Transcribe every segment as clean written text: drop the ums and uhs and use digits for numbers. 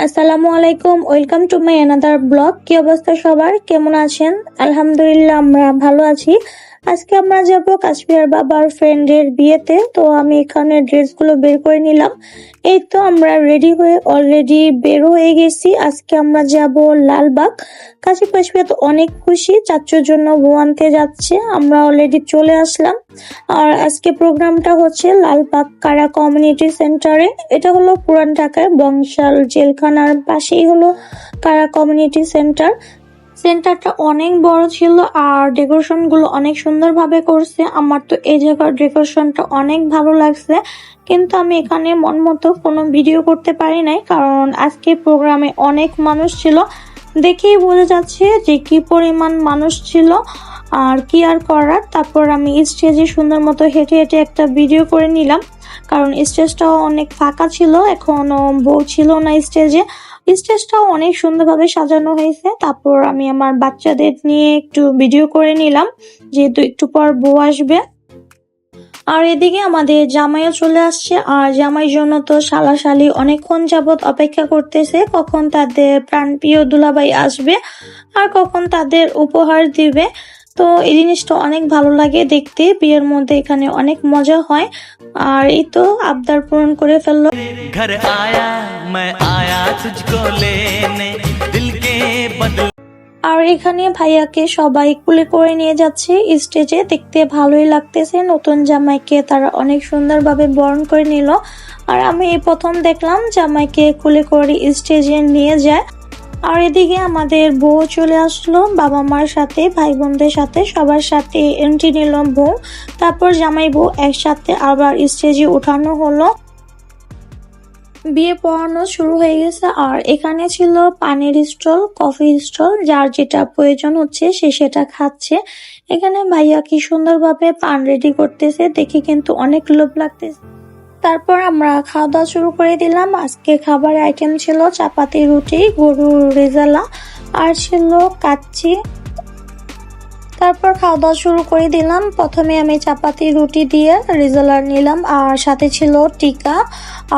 আসসালামু আলাইকুম, welcome to my another blog. কি অবস্থা সবার, কেমন আছেন? আলহামদুলিল্লাহ আমরা ভালো আছি। আজকে আমরা যাব কাশ্মীর বাবার ফ্রেন্ডের বিয়েতে। তো আমি এখানে ড্রেসগুলো বের করে নিলাম। এই তো আমরা রেডি হয়ে অলরেডি বের হয়ে গেছি। আজকে আমরা যাব লালবাগ। কাশির তো অনেক খুশি, চাচুর জন্য বউ আনতে যাচ্ছে। আমরা অলরেডি চলে আসলাম। আর আজকে প্রোগ্রামটা হচ্ছে লালবাগ কারা কমিউনিটি সেন্টারে। এটা হলো পুরান ঢাকায় বংশাল জেলখানার পাশেই হলো কারা কমিউনিটি সেন্টার। সেন্টারটা অনেক বড় ছিল আর ডেকোরেশন গুলো অনেক সুন্দরভাবে করছে। আমার তো এই জায়গার ডেকোরেশনটা অনেক ভালো লাগছে, কিন্তু আমি এখানে মন মতো কোনো ভিডিও করতে পারি নাই, কারণ আজকে প্রোগ্রামে অনেক মানুষ ছিল। দেখেই বোঝা যাচ্ছে যে কি পরিমাণ মানুষ ছিল, আর কি আর করার। তারপর আমি স্টেজে সুন্দর মতো হেঁটে হেঁটে একটা ভিডিও করে নিলাম, কারণ স্টেজটাও অনেক ফাঁকা ছিল, এখনো বউ ছিল না স্টেজে। স্টেজটাও অনেক সুন্দরভাবে সাজানো হয়েছে। তারপর আমি আমার বাচ্চাদের নিয়ে একটু ভিডিও করে নিলাম, যেহেতু একটু পর বউ আসবে। আর এদিকে আমাদের জামাইও চলে আসছে, আর জামাইয়ের জন্য তো শালা শালি অনেকক্ষণ যাবত অপেক্ষা করতেছে কখন তাদের প্রাণপ্রিয় দুলাভাই আসবে আর কখন তাদের উপহার দিবে। তো এই জিনিসটা অনেক ভালো লাগে দেখতে। বিয়ের মধ্যে এখানে অনেক মজা হয়। আর এই তো আবদার পূরণ করে ফেললো। ঘর আয়া मैं आया तुझको लेने दिल के बदले। আর এখানে ভাইয়াকে সবাই কুলে করে নিয়ে যাচ্ছে স্টেজে। দেখতে ভালোই লাগতেছে, নতুন জামাইকে তারা অনেক সুন্দরভাবে বরণ করে নিল। আর আমি এই প্রথম দেখলাম জামাইকে কুলে করে স্টেজে নিয়ে যায়। আর এদিকে আমাদের বউ চলে আসলো বাবা মার সাথে, ভাই বোনদের সাথে, সবার সাথে এন্ট্রি নিল বউ। তারপর জামাই বউ একসাথে আবার স্টেজে উঠানো হলো। বিয়ে পড়ানো শুরু হয়ে গেছে। আর এখানে ছিল পানির স্টল, কফি স্টল, যার যেটা প্রয়োজন হচ্ছে সে সেটা খাচ্ছে। এখানে ভাইয়া কি সুন্দরভাবে পান রেডি করতেছে, দেখে কিন্তু অনেক লোভ লাগতেছে। তারপর আমরা খাওয়া দাওয়া শুরু করে দিলাম। আজকে খাবার আইটেম ছিল চাপাতি, রুটি, গরুর রেজালা আর ছিল কাচ্চি। তারপর খাওয়া দাওয়া শুরু করে দিলাম। প্রথমে আমি চাপাতি রুটি দিয়ে রেজালা নিলাম, আর সাথে ছিল টিকা,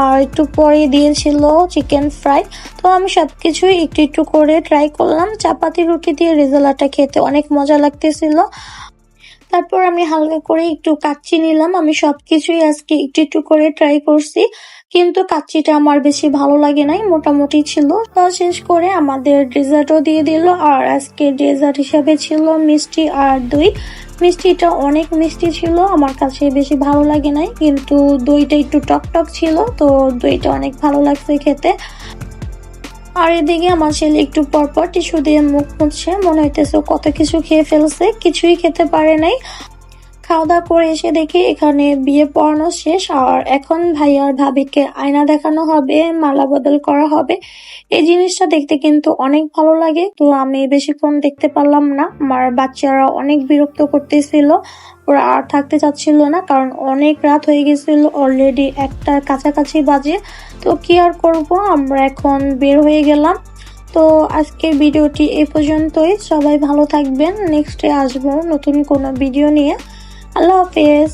আর একটু পরে দিয়েছিল চিকেন ফ্রাই। তো আমি সবকিছুই একটু একটু করে ট্রাই করলাম। চাপাতি রুটি দিয়ে রেজালাটা খেতে অনেক মজা লাগতেছিল। তারপর আমি হালকা করে একটু কাচ্চি নিলাম। আমি সবকিছুই আজকে একটু একটু করে ট্রাই করছি, কিন্তু কাচ্চিটা আমার বেশি ভালো লাগে নাই, মোটামুটি ছিল। তো শেষ করে আমাদের ডেজার্টও দিয়ে দিল। আর আজকে ডেজার্ট হিসাবে ছিল মিষ্টি আর দই। মিষ্টিটা অনেক মিষ্টি ছিল, আমার কাছে বেশি ভালো লাগে নাই, কিন্তু দইটা একটু টক টক ছিল, তো দইটা অনেক ভালো লাগছে খেতে। আর এদিকে আমার ছেলে একটু পরপর টিস্যু দিয়ে মুখ মুছছে, মনে হইতেছে কত কিছু খেয়ে ফেলছে, কিছুই খেতে পারে নাই। খাওয়া দাওয়া করে এসে দেখি এখানে বিয়ে পড়ানো শেষ, আর এখন ভাই আর ভাবিকে আয়না দেখানো হবে, মালা বদল করা হবে। এই জিনিসটা দেখতে কিন্তু অনেক ভালো লাগে। তো আমি বেশিক্ষণ দেখতে পারলাম না, আমার বাচ্চারা অনেক বিরক্ত করতেছিল, ওরা আর থাকতে চাচ্ছিল না, কারণ অনেক রাত হয়ে গেছিল, অলরেডি 1টার কাছাকাছি বাজে। তো কি আর করব, আমরা এখন বের হয়ে গেলাম। তো আজকের ভিডিওটি এই পর্যন্তই। সবাই ভালো থাকবেন, নেক্সটে আসবো নতুন কোনো ভিডিও নিয়ে। আল্লাহ হাফেজ।